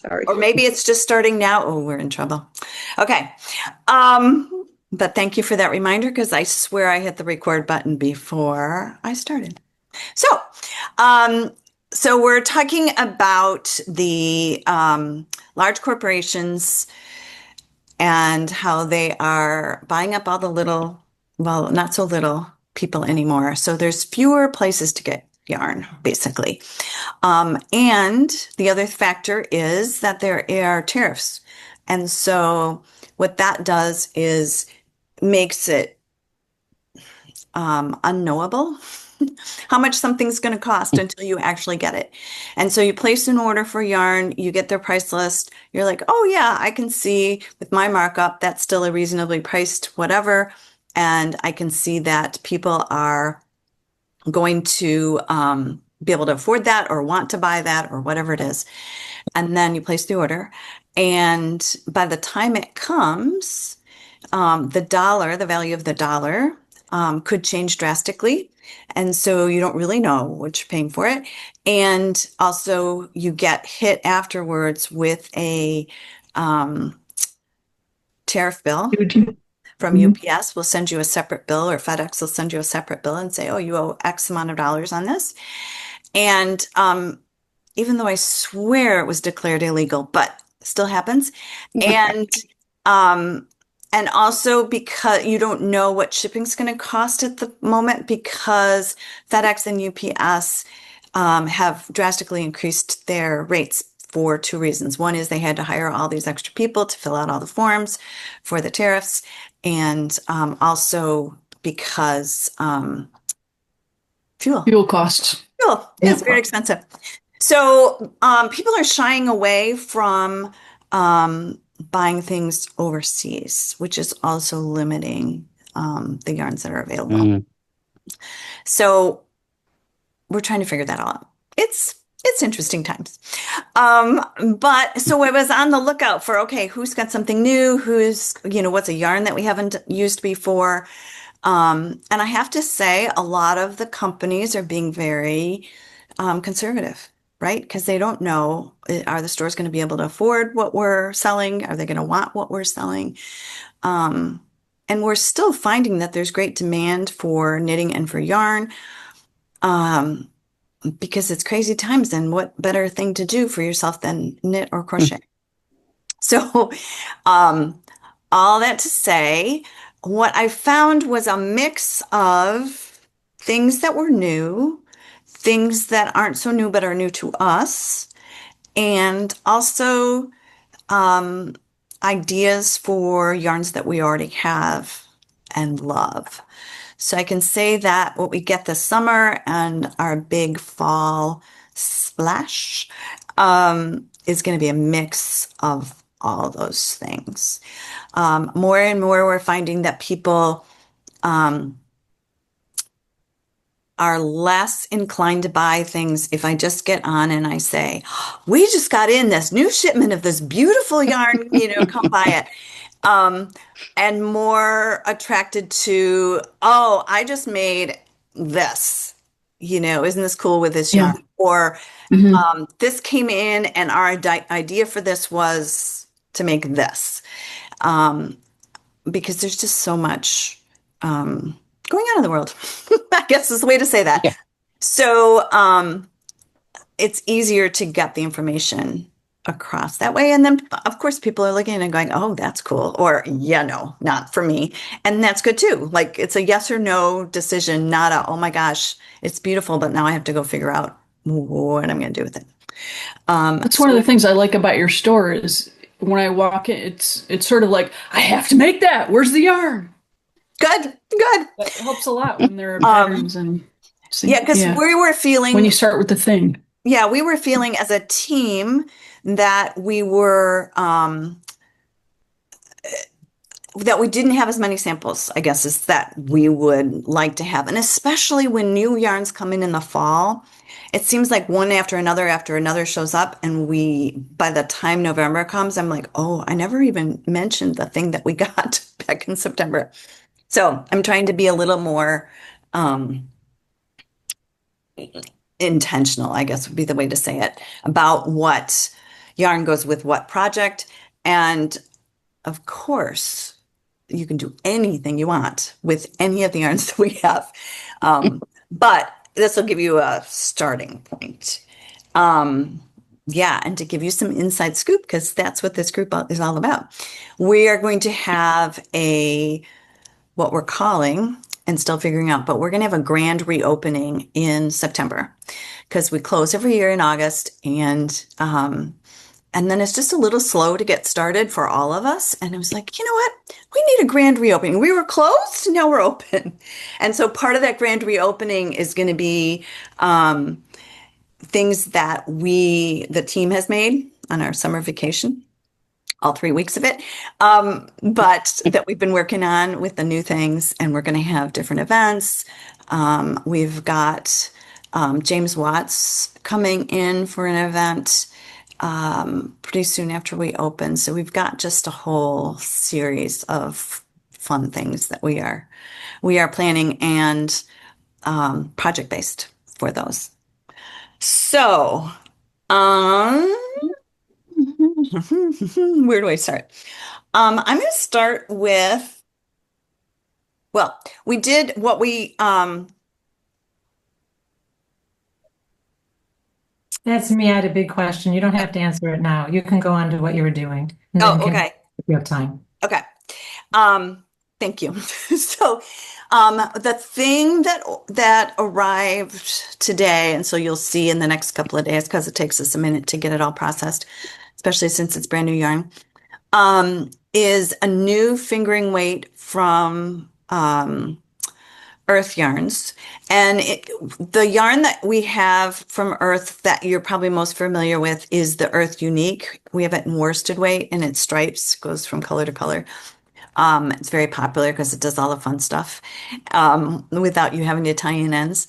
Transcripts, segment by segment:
Sorry. Or maybe it's just starting now. Oh, we're in trouble. Okay. But thank you for that reminder because I swear I hit the record button before I started. So, um, so we're talking about the large corporations and how they are buying up all the little, well, not so little people anymore. So there's fewer places to get yarn, basically. And the other factor is that there are tariffs. And so what that does is makes it unknowable how much something's going to cost until you actually get it. And so you place an order for yarn, you get their price list. You're like, oh yeah, I can see with my markup that's still a reasonably priced whatever. And I can see that people are going to be able to afford that or want to buy that or whatever it is. And then you place the order. And by the time it comes, the value of the dollar, could change drastically. And so you don't really know what you're paying for it. And also you get hit afterwards with a um, tariff bill from Mhm. UPS. Will send you a separate bill, or FedEx will send you a separate bill and say, oh, you owe X amount of dollars on this. And even though I swear it was declared illegal, but still happens. And um, and also because you don't know what shipping's going to cost at the moment because FedEx and UPS have drastically increased their rates for two reasons. One is they had to hire all these extra people to fill out all the forms for the tariffs, and also because fuel. Fuel costs. Fuel is Yep. very expensive. So people are shying away from buying things overseas, which is also limiting the yarns that are available. Mm. So we're trying to figure that out. It's interesting times. Um, but so I was on the lookout for, okay, who's got something new? What's a yarn that we haven't used before? And I have to say, a lot of the companies are being very conservative, right? Because they don't know, are the stores going to be able to afford what we're selling? Are they going to want what we're selling? Um, and we're still finding that there's great demand for knitting and for yarn, um, because it's crazy times, and what better thing to do for yourself than knit or crochet? So, um, all that to say, what I found was a mix of things that were new, things that aren't so new but are new to us, and also um, ideas for yarns that we already have and love. So I can say that what we get this summer and our big fall splash is going to be a mix of all those things. More and more, we're finding that people um, are less inclined to buy things if I just get on and I say, we just got in this new shipment of this beautiful yarn, come buy it. Um, and more attracted to, oh, I just made this, isn't this cool with this Yeah. yarn? Or Hmm. this came in and our idea for this was to make this. Um, because there's just so much going on in the world, I guess is the way to say that. Yeah. So it's easier to get the information across that way. And then, of course, people are looking and going, oh, that's cool. Or, yeah, no, not for me. And that's good too. Like it's a yes or no decision, not a, oh my gosh, it's beautiful, but now I have to go figure out what I'm going to do with it. That's one of the So things I like about your store is when I walk in, it's sort of like, I have to make that. Where's the yarn? good, good. That helps a lot when there are Um, patterns and yeah, see, because yeah. we were When you feeling, start with the thing. yeah, we were feeling as a team that we didn't have as many samples, I guess, as that we would like to have. And especially when new yarns come in the fall, it seems like one after another shows up. And by the time November comes, I'm like, oh, I never even mentioned the thing that we got back in September. So I'm trying to be a little more um, intentional, I guess would be the way to say it, about what, yarn goes with what project. And of course, you can do anything you want with any of the yarns that we have. But this will give you a starting point. Um, yeah, and to give you some inside scoop, because that's what this group is all about. We are going to have what we're calling, and still figuring out, but we're going to have a grand reopening in September because we close every year in August, and then it's just a little slow to get started for all of us. And I was like, you know what? We need a grand reopening. We were closed, now we're open. And so part of that grand reopening is going to be things that the team has made on our summer vacation, all 3 weeks of it, but that we've been working on with the new things. And we're going to have different events. We've got James Watts coming in for an event pretty soon after we open. So we've got just a whole series of fun things that we are planning and project based for those. So, um, where do I start? I'm going to start with, well, we did what we, That's me. I had a big question. You don't have to answer it now. You can go on to what you were doing and then okay. if you have time. Okay. Thank you. So, the thing that arrived today, and so you'll see in the next couple of days, because it takes us a minute to get it all processed, especially since it's brand new yarn, is a new fingering weight from Earth Yarns. And the yarn that we have from Earth that you're probably most familiar with is the Earth Unique. We have it in worsted weight, and its stripes goes from color to color. It's very popular because it does all the fun stuff without you having to tie in ends.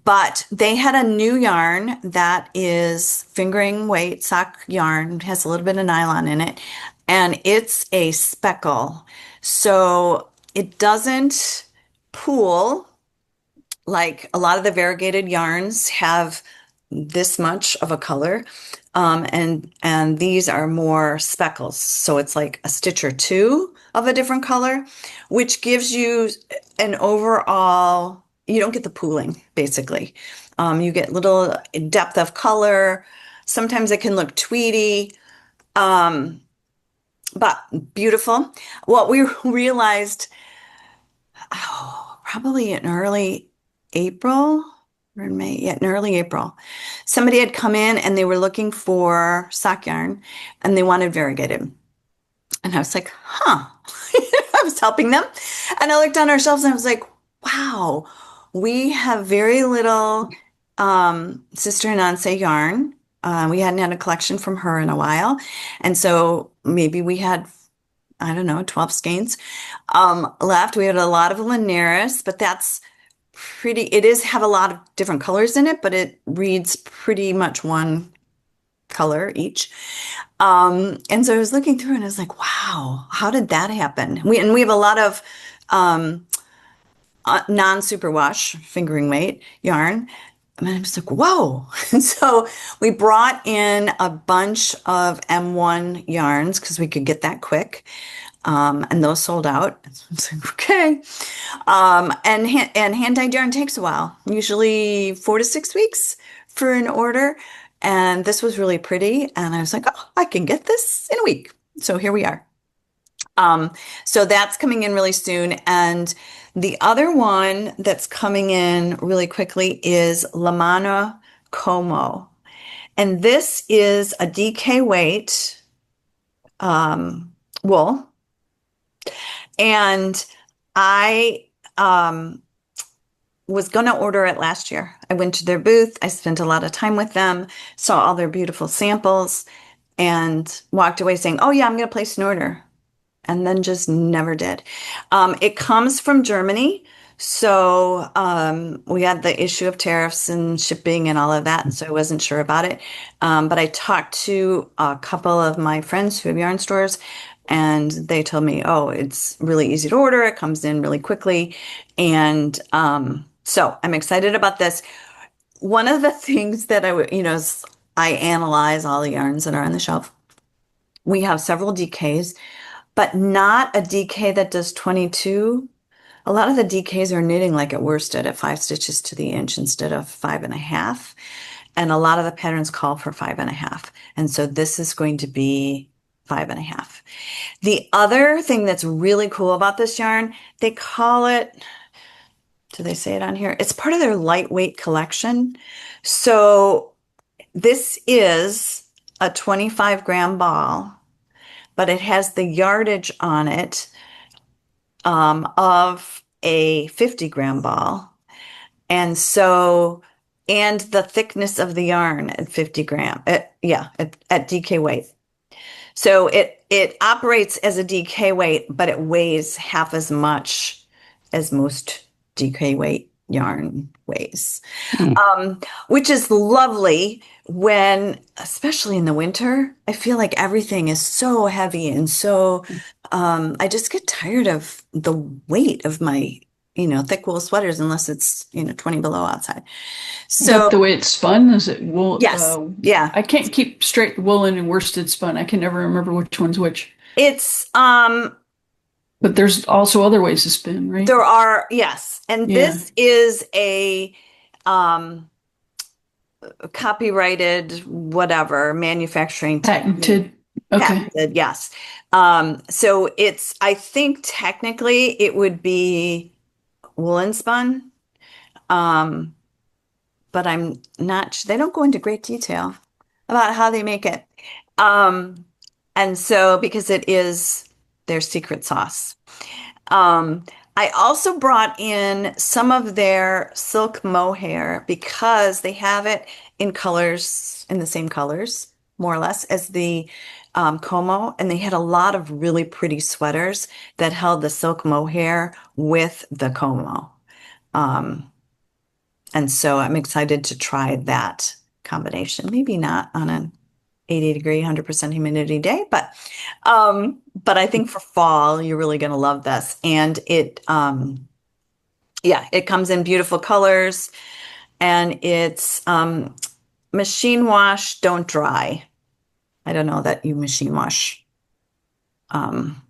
But they had a new yarn that is fingering weight sock yarn, has a little bit of nylon in it, and it's a speckle. So it doesn't pool like a lot of the variegated yarns have this much of a color. And these are more speckles. So it's like a stitch or two of a different color, which gives you an overall, you don't get the pooling, basically. You get little depth of color. Sometimes it can look tweedy, but beautiful. What we realized, probably in early April or in May, yeah, in early April, somebody had come in and they were looking for sock yarn and they wanted variegated. And I was like, huh. I was helping them. And I looked on our shelves and I was like, wow, we have very little Sister Nance yarn. We hadn't had a collection from her in a while. And so maybe we had, I don't know, 12 skeins left. We had a lot of Linares, but that's it is have a lot of different colors in it, but it reads pretty much one color each. And so I was looking through and I was like, wow, how did that happen? We have a lot of non-superwash fingering weight yarn. And I was like, whoa. And so we brought in a bunch of M1 yarns because we could get that quick. And those sold out. I was like, okay. And hand-dyed yarn takes a while, usually 4 to 6 weeks for an order. And this was really pretty. And I was like, oh, I can get this in a week. So here we are. So that's coming in really soon. And the other one that's coming in really quickly is La Mano Como. And this is a DK weight wool. And I was going to order it last year. I went to their booth. I spent a lot of time with them, saw all their beautiful samples, and walked away saying, oh, yeah, I'm going to place an order. And then just never did. It comes from Germany. So we had the issue of tariffs and shipping and all of that. And so I wasn't sure about it. But I talked to a couple of my friends who have yarn stores, and they told me, oh, it's really easy to order. It comes in really quickly. And so I'm excited about this. One of the things that I analyze all the yarns that are on the shelf. We have several DKs, but not a DK that does 22. A lot of the DKs are knitting like at worsted at 5 stitches to the inch instead of 5.5. And a lot of the patterns call for 5.5. And so this is going to be 5.5. The other thing that's really cool about this yarn, they call it, do they say it on here? It's part of their lightweight collection. So this is a 25-gram ball, but it has the yardage on it of a 50-gram ball. And so, and the thickness of the yarn at 50 gram, at DK weight. So it operates as a DK weight, but it weighs half as much as most DK weight yarn weighs, which is lovely when, especially in the winter, I feel like everything is so heavy and so, I just get tired of the weight of my, thick wool sweaters unless it's, 20 below outside. Is that So the way it's spun? Is it wool? yes, yeah, I can't keep straight woolen and worsted spun. I can never remember which one's which. it's, But there's also other ways to spin, right? there are, yes. And Yeah. this is a, um, copyrighted, whatever, manufacturing technique. Patented. Okay. Patented, yes. So I think technically it would be woolen spun. Um, but I'm not, they don't go into great detail about how they make it. Um, and so because it is their secret sauce. Um, I also brought in some of their silk mohair because they have it in colors, in the same colors, more or less, as the como. And they had a lot of really pretty sweaters that held the silk mohair with the como. Um, and so I'm excited to try that combination. Maybe not on an 80-degree, 100% humidity day, but I think for fall, you're really going to love this. And it comes in beautiful colors and it's machine wash, don't dry. I don't know that you machine wash um,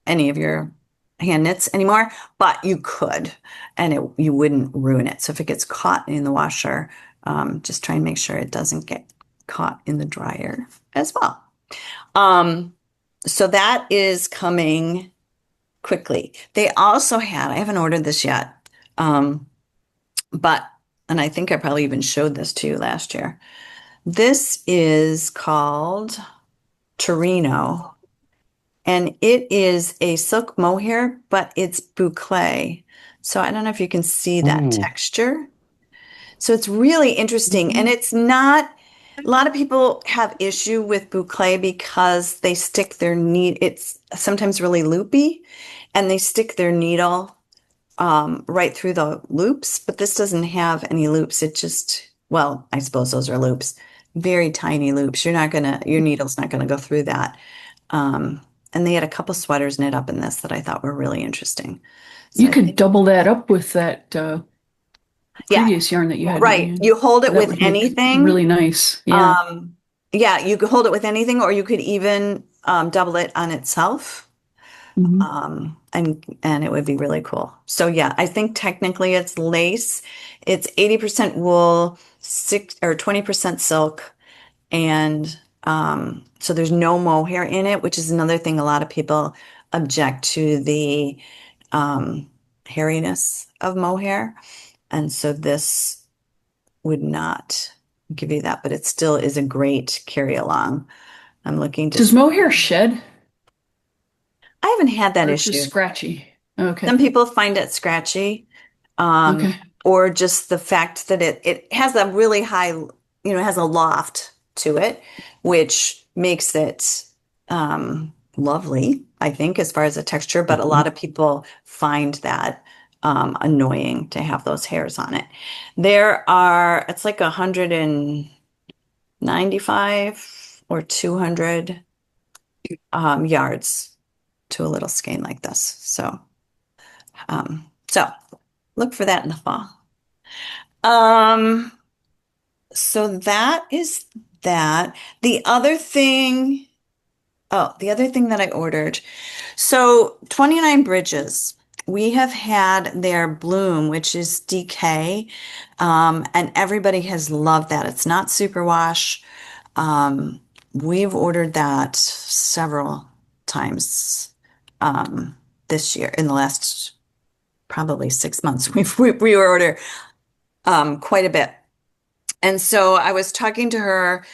any of your hand knits anymore, but you could, and you wouldn't ruin it. So if it gets caught in the washer, just try and make sure it doesn't get caught in the dryer as well. So that is coming quickly. They also had, I haven't ordered this yet, and I think I probably even showed this to you last year. This is called Torino, and it is a silk mohair, but it's boucle. So I don't know if you can see that texture. So it's really interesting, and it's not. A lot of people have issue with boucle because they stick their needle. It's sometimes really loopy, and they stick their needle right through the loops. But this doesn't have any loops. It just, well, I suppose those are loops, very tiny loops. Your needle's not gonna go through that. And they had a couple sweaters knit up in this that I thought were really interesting. So You I could think, double that up with that yeah, previous yarn that you had in your right. hand. You hold it That with would make anything. really nice. Yeah. Um, yeah, you could hold it with anything, or you could even double it on itself. Mhm. And it would be really cool. So yeah, I think technically it's lace. It's 80% wool, 20% silk, and so there's no mohair in it, which is another thing a lot of people object to the hairiness of mohair. And so this would not give you that, but it still is a great carry along. I'm looking to Does see. mohair shed I haven't had that or it's just issue. scratchy? Okay. Some people find it scratchy, um, Okay. or just the fact that it has a really high, it has a loft to it, which makes it lovely, I think, as far as the texture. But a lot of people find that annoying to have those hairs on it. It's like 195 or 200 yards to a little skein like this. So look for that in the fall. Um, so that is that. The other thing, the other thing that I ordered. So 29 Bridges, we have had their Bloom, which is DK, and everybody has loved that. It's not superwash. Um, we've ordered that several times this year in the last probably 6 months. We order quite a bit. And so I was talking to her.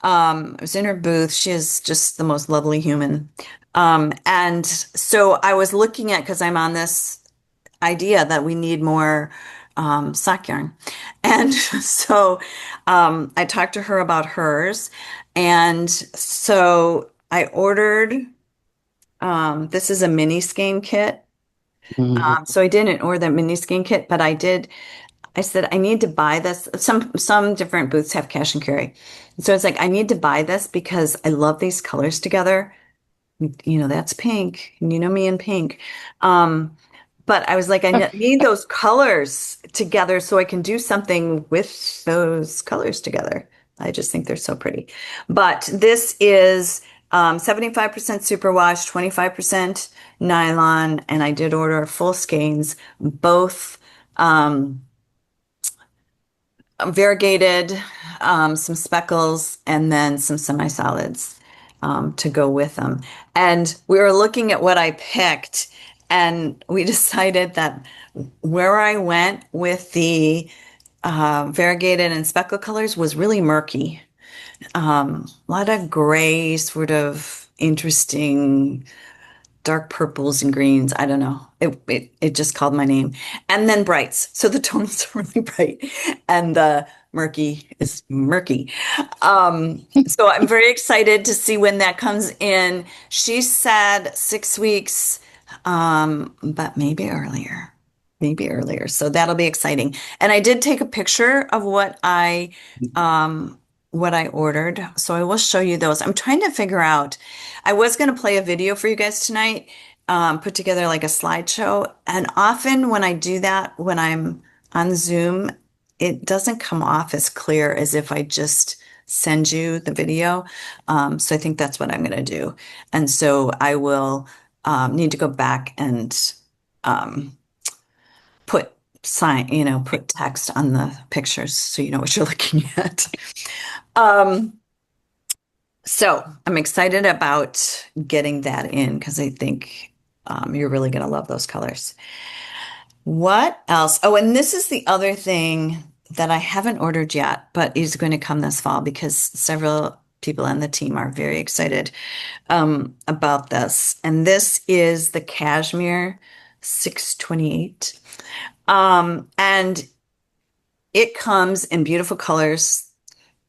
I was in her booth. She is just the most lovely human. And so I was looking at, because I'm on this idea that we need more sock yarn. And so I talked to her about hers. And so I ordered, this is a mini skein kit. Mhm. So I didn't order the mini skein kit, but I said, I need to buy this. Some different booths have cash and carry. So it's like, I need to buy this because I love these colors together. You know, that's pink. And you know me and pink. Um, but I was like, I need those colors together so I can do something with those colors together. I just think they're so pretty. But this is 75% superwash, 25% nylon, and I did order full skeins, both variegated, some speckles, and then some semi-solids to go with them. And we were looking at what I picked, and we decided that where I went with the variegated and speckle colors was really murky. A lot of gray, sort of interesting dark purples and greens. I don't know. It just called my name. And then brights. So the tonals are really bright and the murky is murky. So I'm very excited to see when that comes in. She said 6 weeks, but maybe earlier. Maybe earlier. So that'll be exciting. And I did take a picture of what I ordered. So I will show you those. I'm trying to figure out, I was going to play a video for you guys tonight, put together like a slideshow. And often when I do that, when I'm on Zoom, it doesn't come off as clear as if I just send you the video. So I think that's what I'm going to do. And so I will need to go back and um, put put text on the pictures so you know what you're looking at. Um, so I'm excited about getting that in because I think you're really going to love those colors. What else? Oh, and this is the other thing that I haven't ordered yet, but is going to come this fall because several people on the team are very excited about this. And this is the Cashmere 628. And it comes in beautiful colors.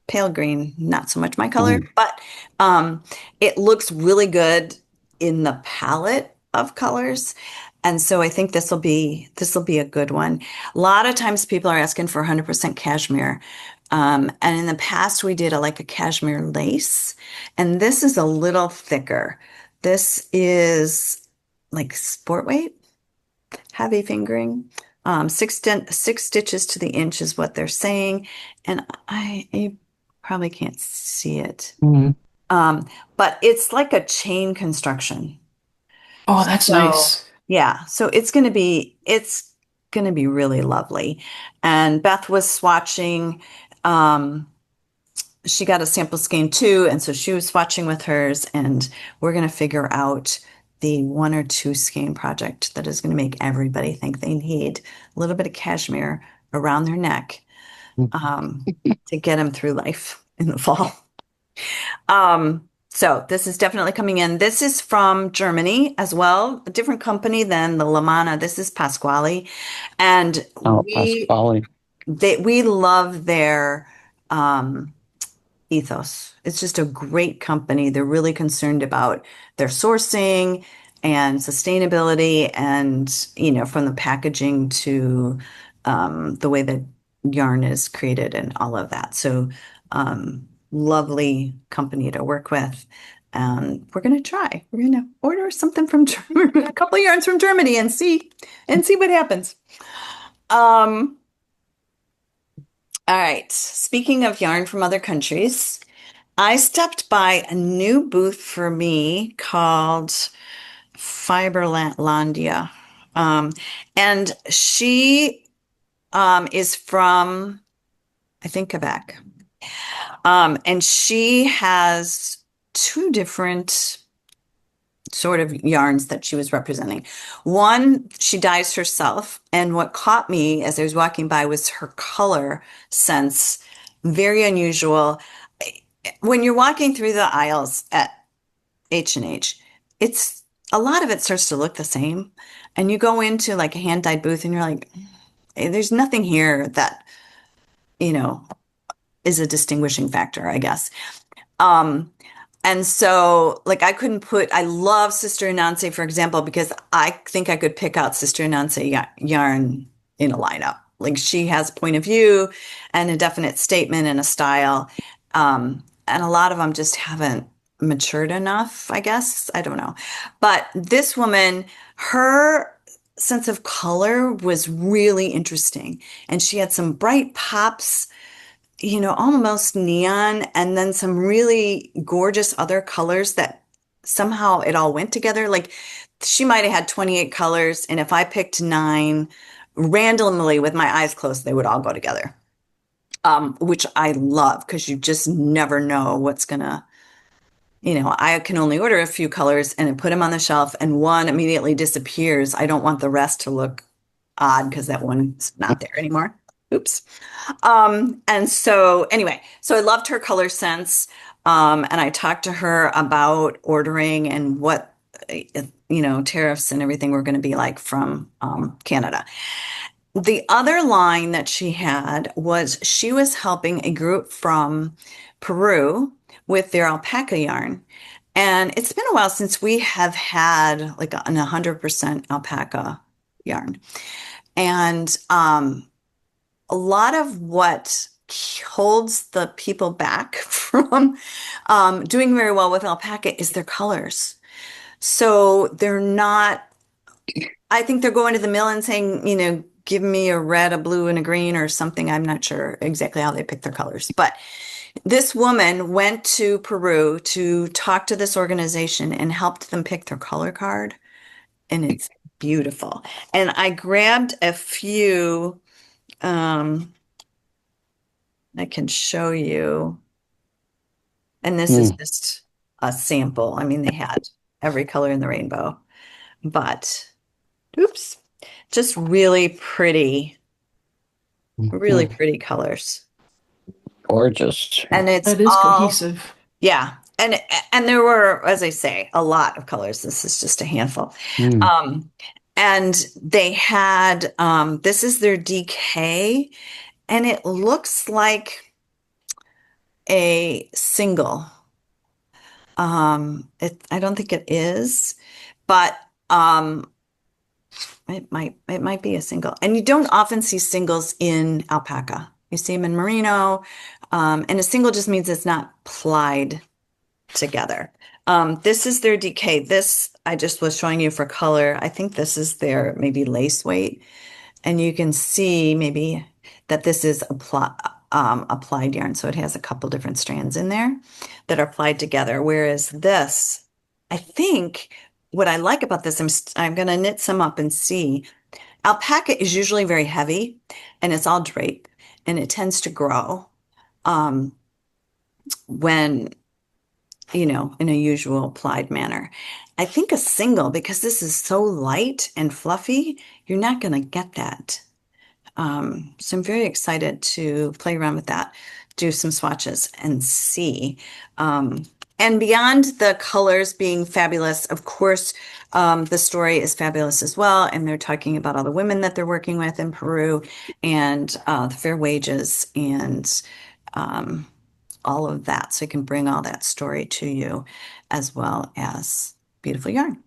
Pale green, not so much my color, but it looks really good in the palette of colors. And so I think this will be a good one. A lot of times people are asking for 100% cashmere. And in the past we did like a cashmere lace, and this is a little thicker. This is like sport weight, heavy fingering. Six stitches to the inch is what they're saying. And I probably can't see it. Mhm. But it's like a chain construction. Oh, that's So nice. yeah, so it's gonna be really lovely. And Beth was swatching, she got a sample skein too, and so she was swatching with hers, and we're gonna figure out the one or two skein project that is gonna make everybody think they need a little bit of cashmere around their neck um, to get them through life in the fall. So this is definitely coming in. This is from Germany as well, a different company than the Lamana. This is Pasquale, and Oh, we Pasquale. we love their ethos. It's just a great company. They're really concerned about their sourcing and sustainability, and from the packaging to the way that yarn is created and all of that. So lovely company to work with. And we're gonna try. We're gonna order something from Germany, a couple of yarns from Germany, and see what happens. Um, All right. Speaking of yarn from other countries, I stepped by a new booth for me called Fiberlandia. Um, and she is from, I think, Quebec. And she has two different sort of yarns that she was representing. One, she dyes herself, and what caught me as I was walking by was her color sense, very unusual. When you're walking through the aisles at H&H, it's a lot of it starts to look the same. And you go into like a hand dyed booth and you're like, "Hey, there's nothing here that, you know, is a distinguishing factor, I guess." Um, and so like I love Sister Anansi, for example, because I think I could pick out Sister Anansi yarn in a lineup. Like she has a point of view and a definite statement and a style. And a lot of them just haven't matured enough, I guess. I don't know. But this woman, her sense of color was really interesting. And she had some bright pops, almost neon, and then some really gorgeous other colors that somehow it all went together. Like she might have had 28 colors, and if I picked nine randomly with my eyes closed, they would all go together. Which I love because you just never know what's gonna, I can only order a few colors and then put them on the shelf, and one immediately disappears. I don't want the rest to look odd because that one's not there anymore. Oops. And so anyway, so I loved her color sense. And I talked to her about ordering and what, tariffs and everything were going to be like from Canada. The other line that she had was she was helping a group from Peru with their alpaca yarn. And it's been a while since we have had like an 100% alpaca yarn. And a lot of what holds the people back from doing very well with alpaca is their colors. So they're not, I think they're going to the mill and saying, give me a red, a blue, and a green or something. I'm not sure exactly how they pick their colors. But this woman went to Peru to talk to this organization and helped them pick their color card. And it's beautiful. And I grabbed a few. I can show you. And this is just a sample. I mean, they had every color in the rainbow, but oops, just really Mhm. pretty colors. Gorgeous. And it's That is all, cohesive. yeah. And there were, as I say, a lot of colors. This is just a handful. Mm. Um, and they had, this is their DK, and it looks like a single. I don't think it is, but it might be a single. And you don't often see singles in alpaca. You see them in merino, and a single just means it's not plied together. This is their DK. This I just was showing you for color. I think this is their maybe lace weight, and you can see maybe that this is applied yarn. So it has a couple different strands in there that are applied together. Whereas this, I think what I like about this, I'm going to knit some up and see. Alpaca is usually very heavy and it's all drape and it tends to grow when, in a usual applied manner. I think a single, because this is so light and fluffy, you're not going to get that. So I'm very excited to play around with that, do some swatches and see. And beyond the colors being fabulous, of course, the story is fabulous as well. And they're talking about all the women that they're working with in Peru and the fair wages and all of that. So I can bring all that story to you as well as beautiful yarn.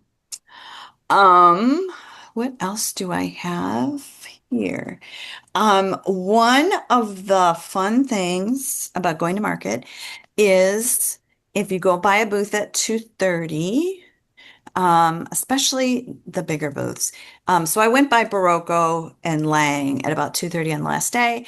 What else do I have here? One of the fun things about going to market is if you go by a booth at 2:30, especially the bigger booths. So I went by Barocco and Lang at about 2:30 on the last day.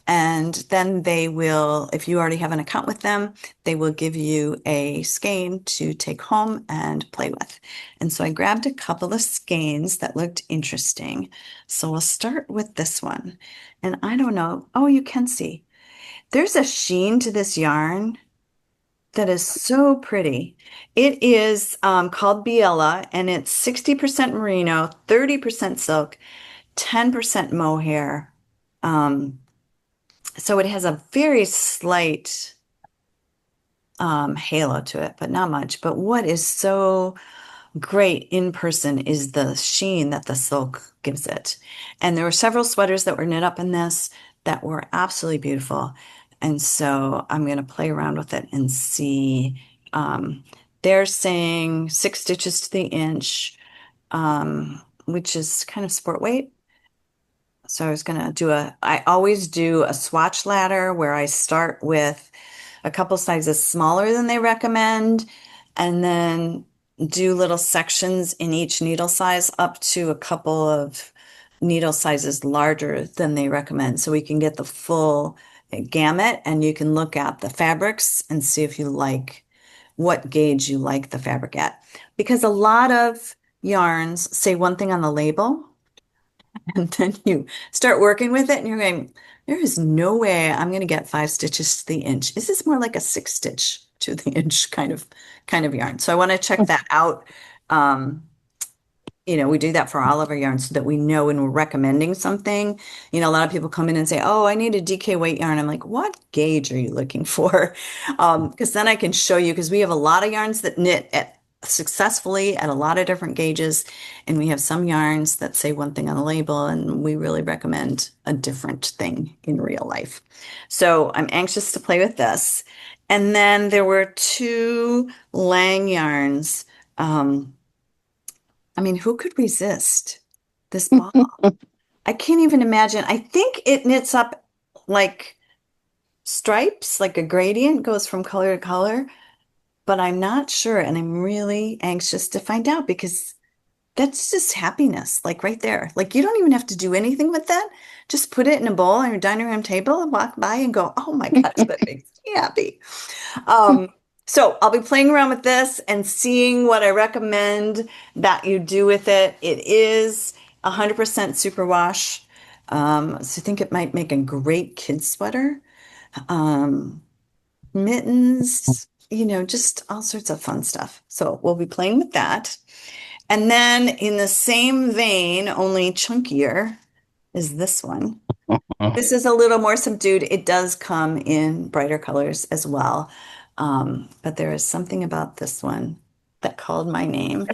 And then they will, if you already have an account with them, they will give you a skein to take home and play with. And so I grabbed a couple of skeins that looked interesting. So we'll start with this one. And I don't know. Oh, you can see. There's a sheen to this yarn that is so pretty. It is called Biella, and it's 60% merino, 30% silk, 10% mohair. Um, so it has a very slight halo to it, but not much. But what is so great in person is the sheen that the silk gives it. And there were several sweaters that were knit up in this that were absolutely beautiful. And so I'm going to play around with it and see. They're saying 6 stitches to the inch, which is kind of sport weight. So I was going to I always do a swatch ladder where I start with a couple sizes smaller than they recommend, and then do little sections in each needle size up to a couple of needle sizes larger than they recommend. So we can get the full gamut, and you can look at the fabrics and see if you like what gauge you like the fabric at. Because a lot of yarns say one thing on the label, and then you start working with it and you're going, there is no way I'm going to get 5 stitches to the inch. Is this more like a 6 stitch to the inch kind of yarn? So I want to check that out. We do that for all of our yarns so that we know when we're recommending something. A lot of people come in and say, oh, I need a DK weight yarn. I'm like, what gauge are you looking for? Because then I can show you, because we have a lot of yarns that knit successfully at a lot of different gauges. And we have some yarns that say one thing on the label, and we really recommend a different thing in real life. So I'm anxious to play with this. And then there were 2 Lang yarns. Who could resist this ball? I can't even imagine. I think it knits up like stripes, like a gradient goes from color to color, but I'm not sure. And I'm really anxious to find out, because that's just happiness, like right there. Like you don't even have to do anything with that. Just put it in a bowl on your dining room table and walk by and go, oh my gosh, that makes me happy. So I'll be playing around with this and seeing what I recommend that you do with it. It is 100% superwash. So I think it might make a great kid sweater. Mittens, just all sorts of fun stuff. So we'll be playing with that. And then in the same vein, only chunkier, is this one. This is a little more subdued. It does come in brighter colors as well. But there is something about this one that called my name.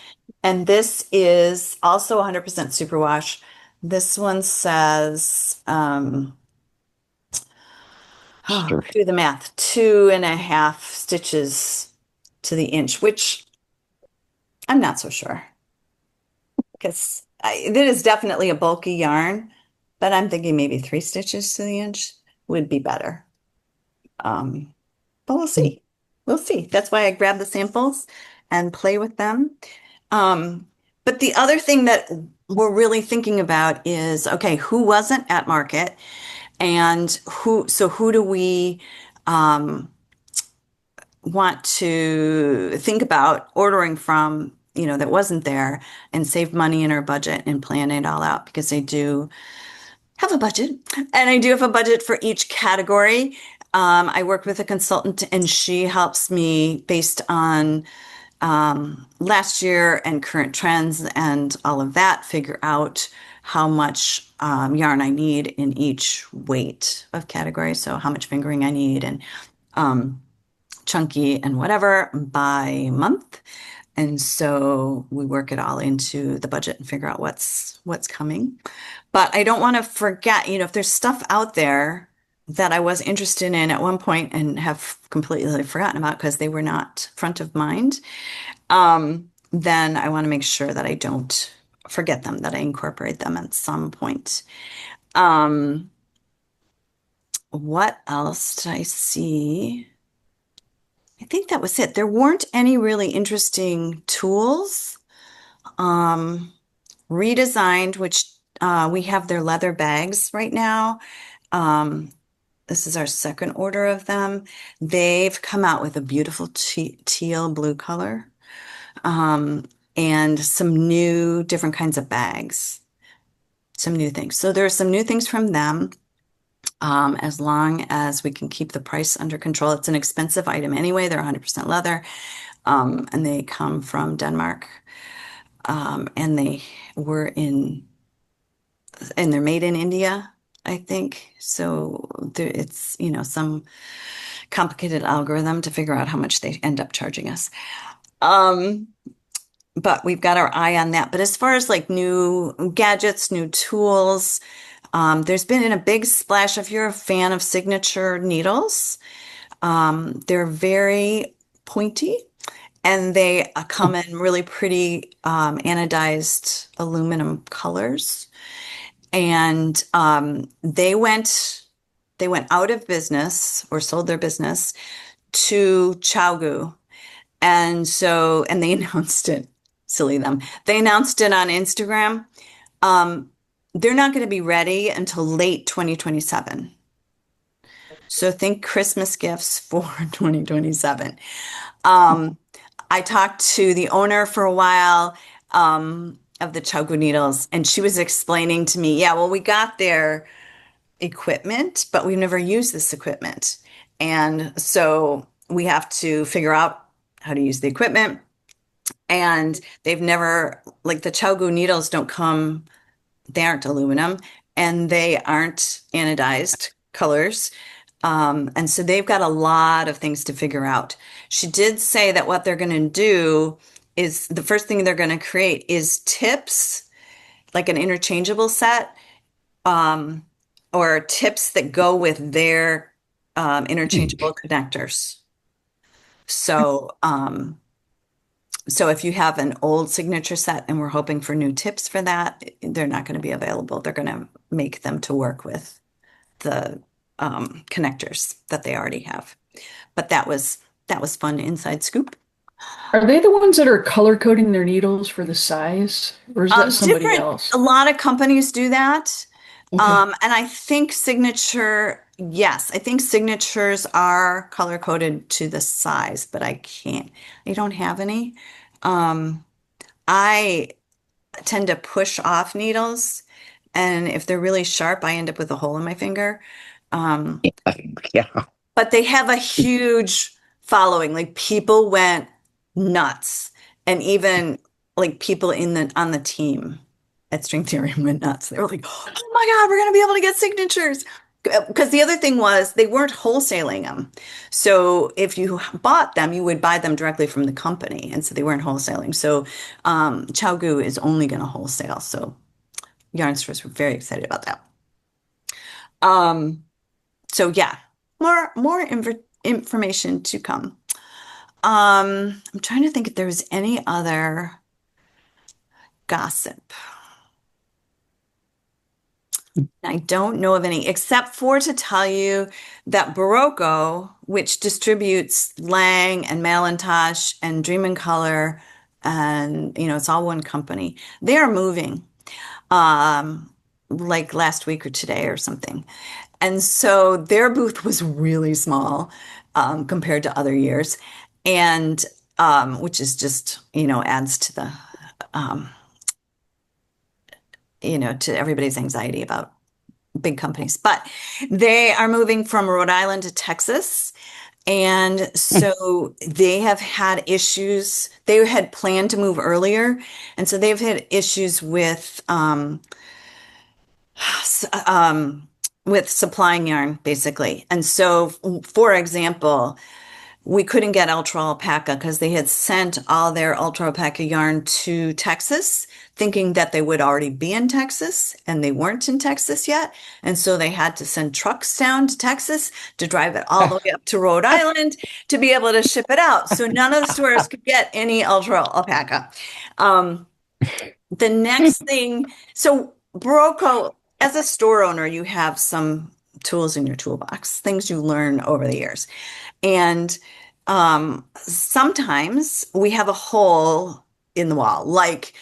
And this is also 100% superwash. This one says, do the math, 2.5 stitches to the inch, which I'm not so sure. Because that is definitely a bulky yarn, but I'm thinking maybe 3 stitches to the inch would be better. But we'll see. We'll see. That's why I grab the samples and play with them. But the other thing that we're really thinking about is, okay, who wasn't at market, and who do we want to think about ordering from, that wasn't there, and save money in our budget and plan it all out, because I do have a budget, and I do have a budget for each category. I work with a consultant, and she helps me based on last year and current trends and all of that, figure out how much yarn I need in each weight of category. So how much fingering I need, and chunky and whatever by month. And so we work it all into the budget and figure out what's coming. But I don't want to forget, if there's stuff out there that I was interested in at one point and have completely forgotten about because they were not front of mind, then I want to make sure that I don't forget them, that I incorporate them at some point. What else did I see? I think that was it. There weren't any really interesting tools. Redesigned, which we have their leather bags right now. This is our second order of them. They've come out with a beautiful teal blue color, um, and some new different kinds of bags, some new things. So there are some new things from them. As long as we can keep the price under control. It's an expensive item anyway. They're 100% leather, and they come from Denmark. And they were and they're made in India, I think. So it's, some complicated algorithm to figure out how much they end up charging us. Um, but we've got our eye on that. But as far as like new gadgets, new tools, there's been a big splash. If you're a fan of signature needles, they're very pointy and they come in really pretty anodized aluminum colors. And they went out of business or sold their business to Chowgu. And they announced it, silly them. They announced it on Instagram. Um, they're not going to be ready until late 2027. So think Christmas gifts for 2027. I talked to the owner for a while of the Chogu needles, and she was explaining to me, yeah, well, we got their equipment, but we've never used this equipment. And so we have to figure out how to use the equipment. And they've never, like the Chogu needles don't come, they aren't aluminum and they aren't anodized colors. And so they've got a lot of things to figure out. She did say that what they're going to do is the first thing they're going to create is tips, like an interchangeable set, or tips that go with their interchangeable connectors. So if you have an old signature set and we're hoping for new tips for that, they're not going to be available. They're going to make them to work with the connectors that they already have. But that was fun inside scoop. Are they the ones that are color coding their needles for the size, or is that somebody Different, else? a lot of companies do that. Okay. And I think yes, I think signatures are color coded to the size, but I don't have any. I tend to push off needles, and if they're really sharp, I end up with a hole in my finger. Um, Yeah. but they have a huge following. Like people went nuts, and even like people on the team at String Theory went nuts. They were like, "Oh my God, we're gonna be able to get signatures!" Because the other thing was they weren't wholesaling them. So if you bought them, you would buy them directly from the company, and so they weren't wholesaling. So Chowgu is only going to wholesale. So yarn stores were very excited about that. Um, so yeah, more information to come. I'm trying to think if there was any other gossip. I don't know of any, except for to tell you that Barocco, which distributes Lang and Malintosh and Dream in Color, and it's all one company, they are moving, like last week or today or something. And so their booth was really small, compared to other years, and which is just, adds to the, um, to everybody's anxiety about big companies. But they are moving from Rhode Island to Texas. And so they have had issues. They had planned to move earlier. And so they've had issues with supplying yarn, basically. And so, for example, we couldn't get ultra alpaca because they had sent all their ultra alpaca yarn to Texas, thinking that they would already be in Texas, and they weren't in Texas yet. And so they had to send trucks down to Texas to drive it all the way up to Rhode Island to be able to ship it out. So none of the stores could get any ultra alpaca. The next thing, so Barocco, as a store owner, you have some tools in your toolbox, things you learn over the years. And sometimes we have a hole in the wall, like,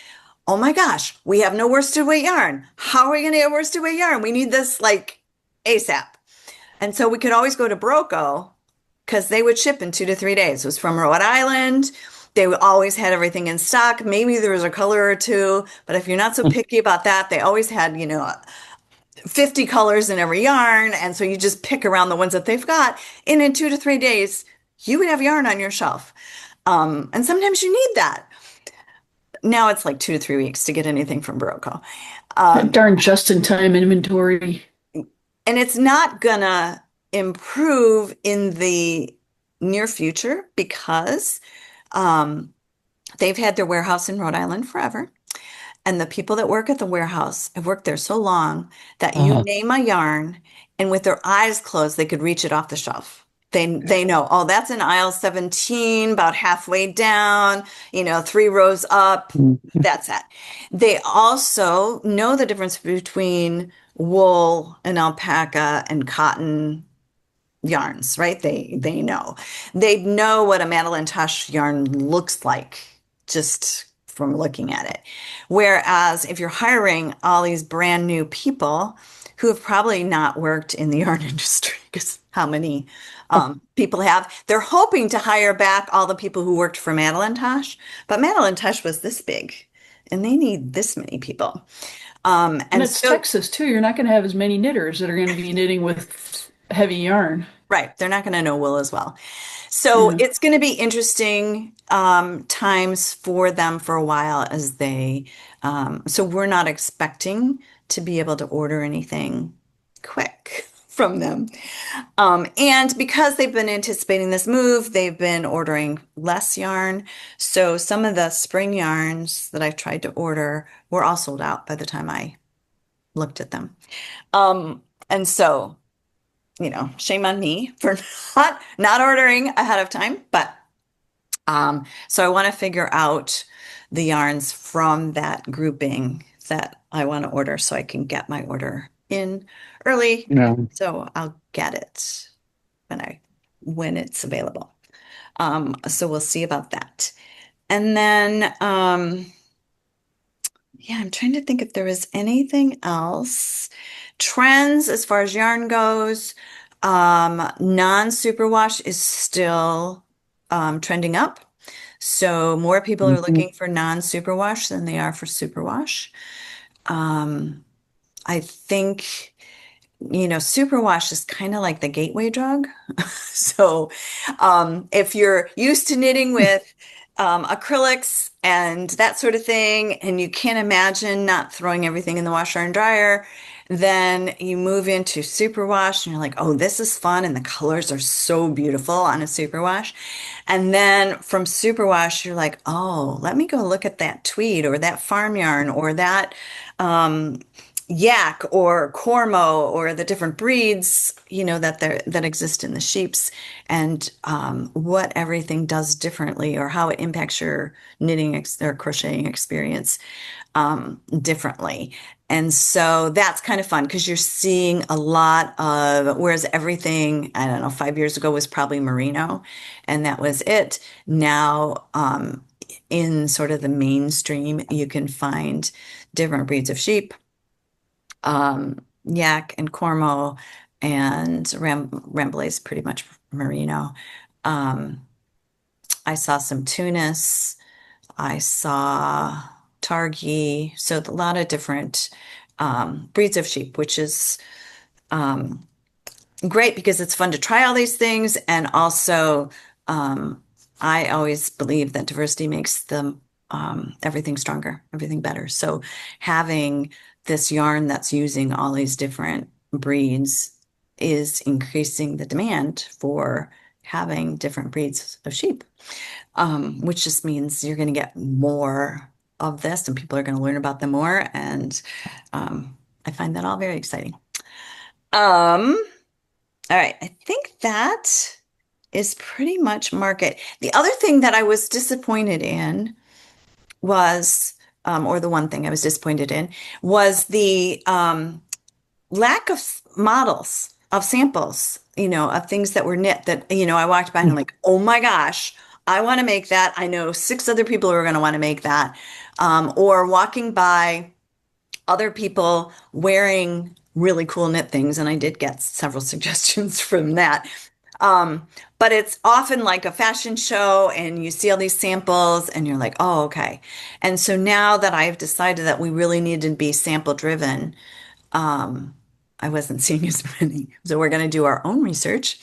oh my gosh, we have no worsted weight yarn. How are we going to get worsted weight yarn? We need this like ASAP. And so we could always go to Broco because they would ship in 2 to 3 days. It was from Rhode Island. They always had everything in stock. Maybe there was a color or two, but if you're not so picky about that, they always had, 50 colors in every yarn. And so you just pick around the ones that they've got. And in 2 to 3 days, you would have yarn on your shelf. And sometimes you need that. Now it's like 2 to 3 weeks to get anything from Broco. That darn just-in-time inventory. And it's not gonna improve in the near future because they've had their warehouse in Rhode Island forever. And the people that work at the warehouse have worked there so long that you Uh-huh. name a yarn and with their eyes closed, they could reach it off the shelf. They know, oh, that's in aisle 17, about halfway down, 3 rows up. Mhm. That's it. They also know the difference between wool and alpaca and cotton yarns, right? They know. They know what a Madeline Tosh yarn looks like just from looking at it. Whereas if you're hiring all these brand new people who have probably not worked in the yarn industry, because how many people have, they're hoping to hire back all the people who worked for Madeline Tosh, but Madeline Tosh was this big and they need this many people. And And it's so Texas too. You're not going to have as many knitters that are going to be knitting with heavy yarn. Right. They're not going to know wool as well. So Yeah. it's going to be interesting times for them for a while as so we're not expecting to be able to order anything quick from them. And because they've been anticipating this move, they've been ordering less yarn. So some of the spring yarns that I've tried to order were all sold out by the time I looked at them. And so shame on me for not ordering ahead of time. But so I want to figure out the yarns from that grouping that I want to order so I can get my order in early. Yeah. So I'll get it when it's available. So we'll see about that. And then yeah, I'm trying to think if there was anything else. Trends as far as yarn goes. Non-superwash is still trending up. So more people are Mhm. looking for non-superwash than they are for superwash. I think, superwash is kind of like the gateway drug. So if you're used to knitting with acrylics and that sort of thing, and you can't imagine not throwing everything in the washer and dryer, then you move into superwash and you're like, oh, this is fun. And the colors are so beautiful on a superwash. And then from superwash, you're like, oh, let me go look at that tweed or that farm yarn or that yak or cormo or the different breeds, that exist in the sheeps and what everything does differently or how it impacts your knitting or crocheting experience differently. And so that's kind of fun because you're seeing a lot of, whereas everything, I don't know, 5 years ago was probably merino and that was it. Now, in sort of the mainstream, you can find different breeds of sheep, yak and cormo, and Rambouillet is pretty much merino. Um, I saw some Tunis. I saw Targhee. So a lot of different breeds of sheep, which is um, great because it's fun to try all these things. And also, I always believe that diversity makes everything stronger, everything better. So having this yarn that's using all these different breeds is increasing the demand for having different breeds of sheep, which just means you're going to get more of this and people are going to learn about them more. And I find that all very exciting. All right, I think that is pretty much market. The other thing that I was disappointed in was, or the one thing I was disappointed in, was the lack of models, of samples, of things that were knit that, I walked by and I'm like, oh my gosh, I want to make that. I know 6 other people who are going to want to make that. Or walking by other people wearing really cool knit things, and I did get several suggestions from that. Um, but it's often like a fashion show, and you see all these samples, and you're like, oh, okay. And so now that I've decided that we really need to be sample driven, um, I wasn't seeing as many. So we're going to do our own research,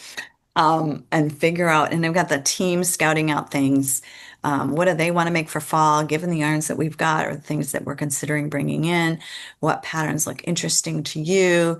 and figure out, and I've got the team scouting out things. What do they want to make for fall, given the yarns that we've got or the things that we're considering bringing in? What patterns look interesting to you?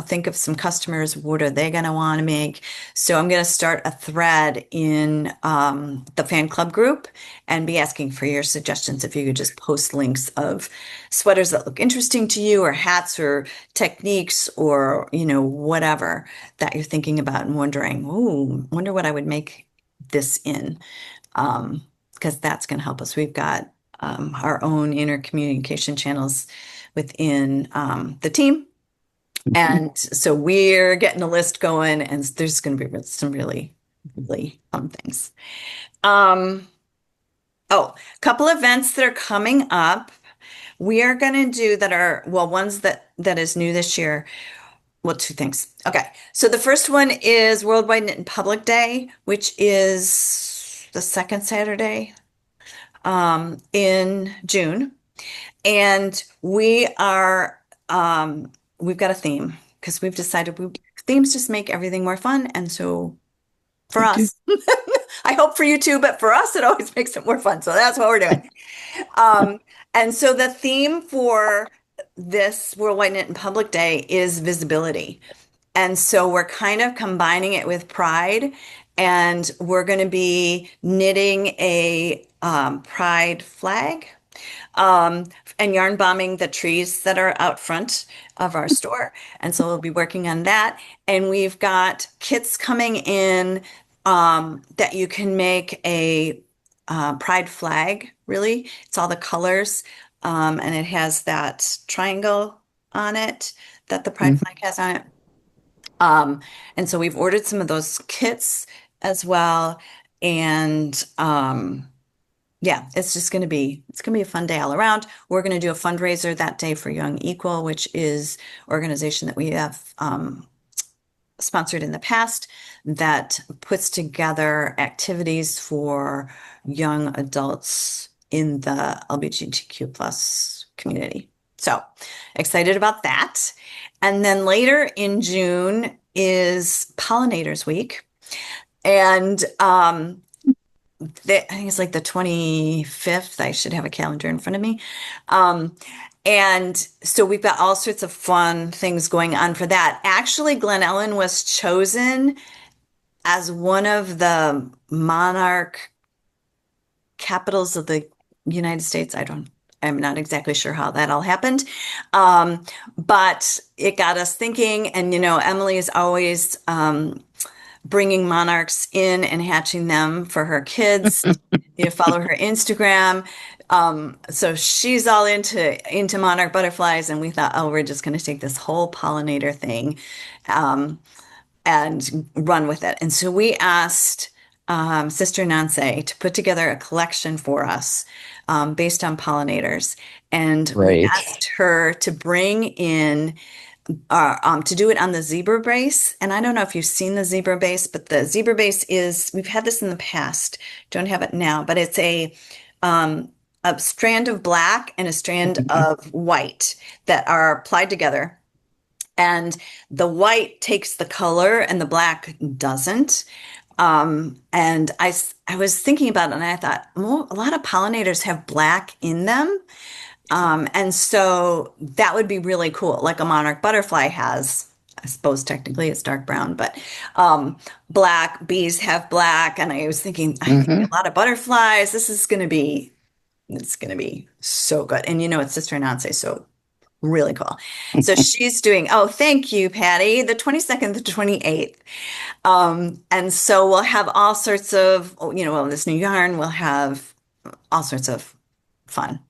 Think of some customers. What are they going to want to make? So I'm going to start a thread in the fan club group and be asking for your suggestions. If you could just post links of sweaters that look interesting to you, or hats, or techniques, or whatever that you're thinking about and wondering, oh, wonder what I would make this in. Because that's going to help us. We've got our own inner communication channels within the team. And so we're getting a list going, and there's going to be some really, really fun things. A couple events that are coming up. We are going to do that are, well, ones that is new this year. Well, two things. Okay. So the first one is Worldwide Knit in Public Day, which is the second Saturday in June. And we've got a theme, because we've decided themes just make everything more fun. And so for They do. us, I hope for you too, but for us, it always makes it more fun. So that's what we're doing. And so the theme for this Worldwide Knit in Public Day is visibility. And so we're kind of combining it with pride, and we're going to be knitting a pride flag, and yarn bombing the trees that are out front of our store. And so we'll be working on that. And we've got kits coming in that you can make a pride flag, really. It's all the colors, and it has that triangle on it that the pride flag has on it. And so we've ordered some of those kits as well. And yeah, it's going to be a fun day all around. We're going to do a fundraiser that day for Young Equal, which is an organization that we have sponsored in the past, that puts together activities for young adults in the LGBTQ plus community. So excited about that. And then later in June is Pollinators Week. And I think it's like the 25th. I should have a calendar in front of me. And so we've got all sorts of fun things going on for that. Actually, Glen Ellen was chosen as one of the monarch capitals of the United States. I'm not exactly sure how that all happened. But it got us thinking. And, Emily is always bringing monarchs in and hatching them for her kids. Follow her Instagram. So she's all into monarch butterflies, and we thought, oh, we're just going to take this whole pollinator thing and run with it. And so we asked Sister Nancy to put together a collection for us based on pollinators. And we Right. asked her to bring in to do it on the zebra base. And I don't know if you've seen the zebra base, but the zebra base we've had this in the past, don't have it now, but it's a strand of black and a strand of white that are applied together. And the white takes the color and the black doesn't. And I was thinking about it, and I thought, well, a lot of pollinators have black in them. And so that would be really cool. Like a monarch butterfly has, I suppose technically it's dark brown, but black bees have black. And I was thinking, I think a lot of butterflies, it's going to be so good. And it's Sister Nancy, so really cool. So she's doing, oh, thank you, Patty, the 22nd, the 28th. And so we'll have all sorts of, this new yarn, we'll have all sorts of fun,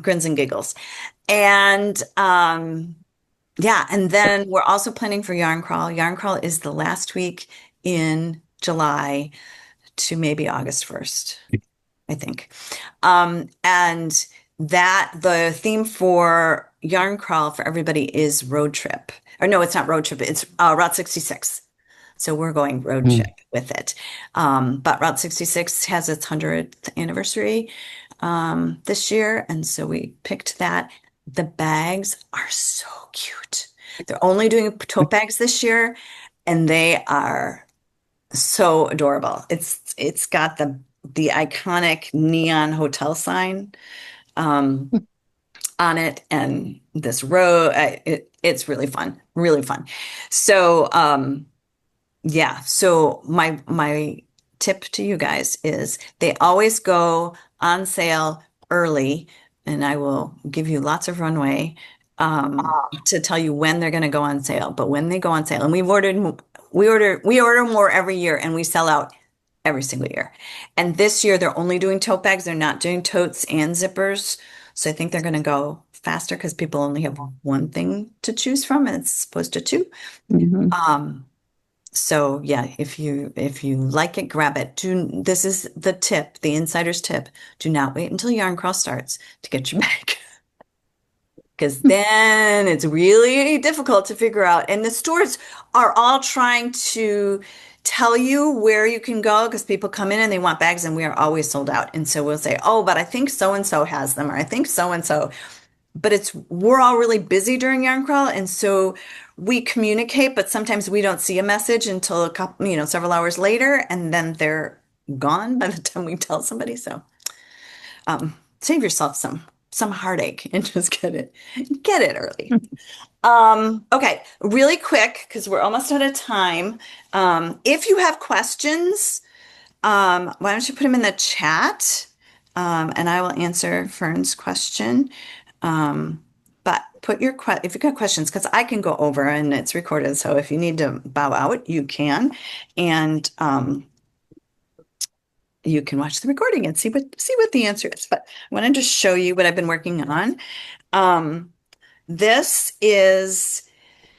grins and giggles. And yeah, and then we're also planning for Yarn Crawl. Yarn Crawl is the last week in July to maybe August 1st, I think. And that the theme for yarn crawl for everybody is road trip. Or no, it's not road trip. It's Route 66. So we're going road Hmm. trip with it. But Route 66 has its 100th anniversary this year. And so we picked that. The bags are so cute. They're only doing tote bags this year, and they are so adorable. It's got the iconic neon hotel sign on it, and this row. It's really fun, really fun. So yeah. So my tip to you guys is they always go on sale early, and I will give you lots of runway to tell you when they're going to go on sale. But when they go on sale, and we order more every year, and we sell out every single year. And this year they're only doing tote bags. They're not doing totes and zippers. So I think they're going to go faster because people only have one thing to choose from, and it's opposed to two. Mhm. So yeah, if you like it, grab it. This is the tip, the insider's tip. Do not wait until yarn crawl starts to get your bag. Because then it's really difficult to figure out. And the stores are all trying to tell you where you can go because people come in and they want bags, and we are always sold out. And so we'll say, oh, but I think so and so has them, or I think so and so. But we're all really busy during yarn crawl, and so we communicate, but sometimes we don't see a message until a couple, several hours later, and then they're gone by the time we tell somebody. So save yourself some heartache and just get it early. Okay, really quick because we're almost out of time. If you have questions, why don't you put them in the chat, and I will answer Fern's question. But if you've got questions, because I can go over and it's recorded. So if you need to bow out, you can, and you can watch the recording and see what the answer is. But I wanted to show you what I've been working on. This is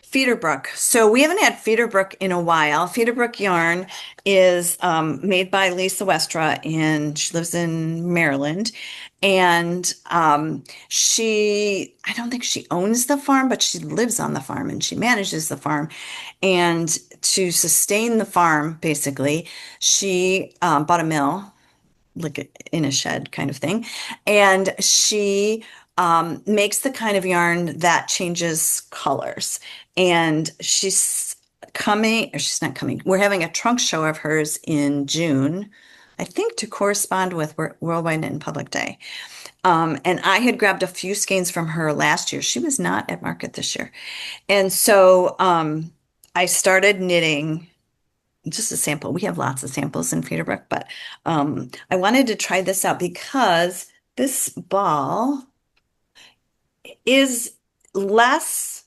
Feederbrook. So we haven't had Feederbrook in a while. Feederbrook yarn is made by Lisa Westra, and she lives in Maryland. And I don't think she owns the farm, but she lives on the farm and she manages the farm. And to sustain the farm, basically, she bought a mill, like in a shed kind of thing. And she makes the kind of yarn that changes colors. And she's not coming. We're having a trunk show of hers in June, I think, to correspond with Worldwide Knit and Public Day. And I had grabbed a few skeins from her last year. She was not at market this year. And so I started knitting just a sample. We have lots of samples in Feederbrook, but I wanted to try this out because this ball is less,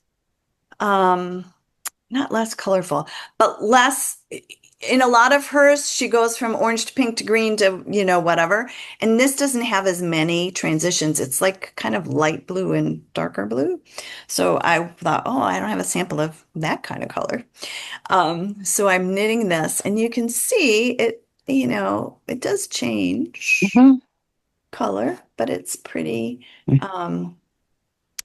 not less colorful, but less. In a lot of hers, she goes from orange to pink to green to, whatever. And this doesn't have as many transitions. It's like kind of light blue and darker blue. So I thought, oh, I don't have a sample of that kind of color. So I'm knitting this, and you can see it, it does change Mhm. color, but it's pretty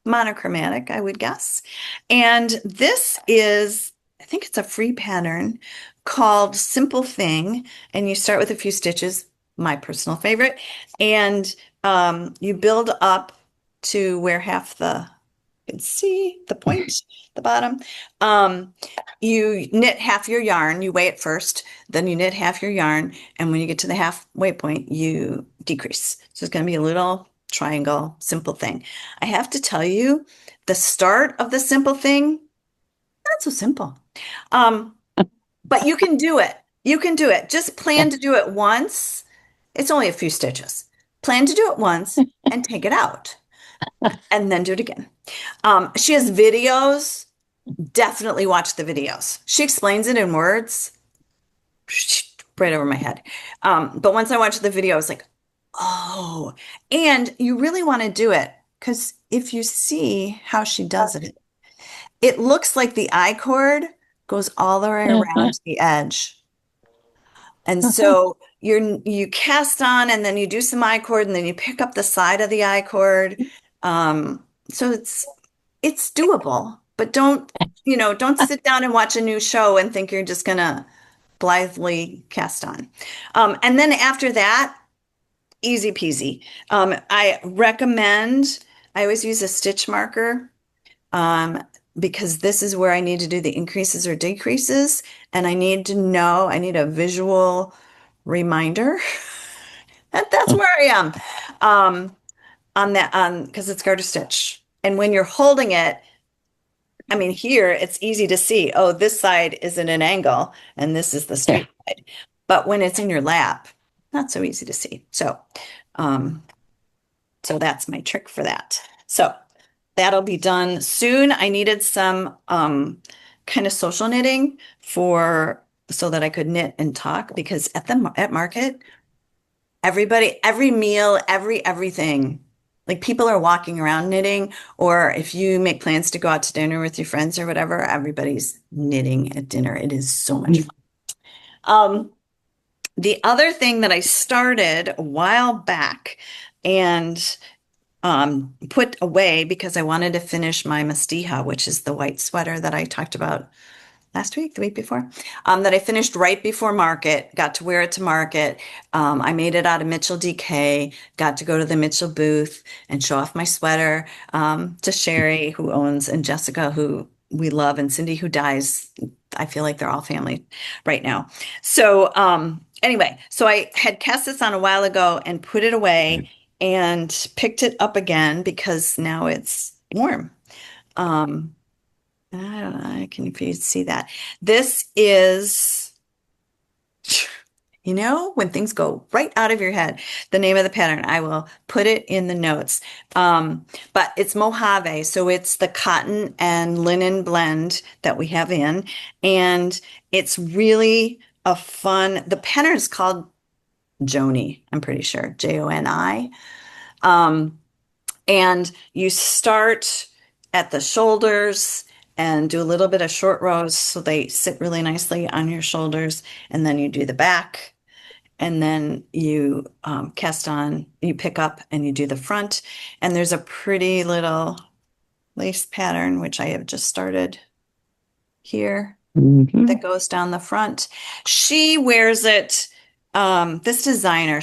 monochromatic, I would guess. And this is, I think it's a free pattern called Simple Thing, and you start with a few stitches, my personal favorite, and you build up to where half you can see the point, the bottom. You knit half your yarn, you weigh it first, then you knit half your yarn, and when you get to the halfway point, you decrease. So it's going to be a little triangle, simple thing. I have to tell you, the start of the simple thing, not so simple. But you can do it. You can do it. Just plan to do it once. It's only a few stitches. Plan to do it once and take it out, and then do it again. She has videos. Definitely watch the videos. She explains it in words right over my head. But once I watched the video, I was like, oh, and you really want to do it because if you see how she does it, it looks like the I cord goes all the way around the edge. And so you cast on, and then you do some I cord, and then you pick up the side of the I cord. So it's doable, but don't sit down and watch a new show and think you're just gonna blithely cast on. And then after that, easy peasy. I always use a stitch marker, um, because this is where I need to do the increases or decreases, and I need a visual reminder that that's where I am, on that, because it's garter stitch. And when you're holding it, I mean, here it's easy to see, oh, this side is at an angle and this is the Yeah. straight side. But when it's in your lap, not so easy to see. Um, so that's my trick for that. So that'll be done soon. I needed some kind of social knitting for so that I could knit and talk, because at market, every meal, everything, like people are walking around knitting, or if you make plans to go out to dinner with your friends or whatever, everybody's knitting at dinner. It is so much fun. The other thing that I started a while back and put away because I wanted to finish my Mastija, which is the white sweater that I talked about last week, the week before, that I finished right before market, got to wear it to market. I made it out of Mitchell DK, got to go to the Mitchell booth and show off my sweater to Sherry, who owns, and Jessica, who we love, and Cindy, who dies. I feel like they're all family right now. So anyway, so I had cast this on a while ago and put it away and picked it up again because now it's warm. I don't know. Can you see that? This is, when things go right out of your head, the name of the pattern. I will put it in the notes. But it's Mojave, so it's the cotton and linen blend that we have in, and it's really the pattern is called Joni, I'm pretty sure, Joni. And you start at the shoulders and do a little bit of short rows so they sit really nicely on your shoulders. And then you do the back. And then you you pick up and you do the front. And there's a pretty little lace pattern, which I have just started here, that goes down the front. She wears it, this designer,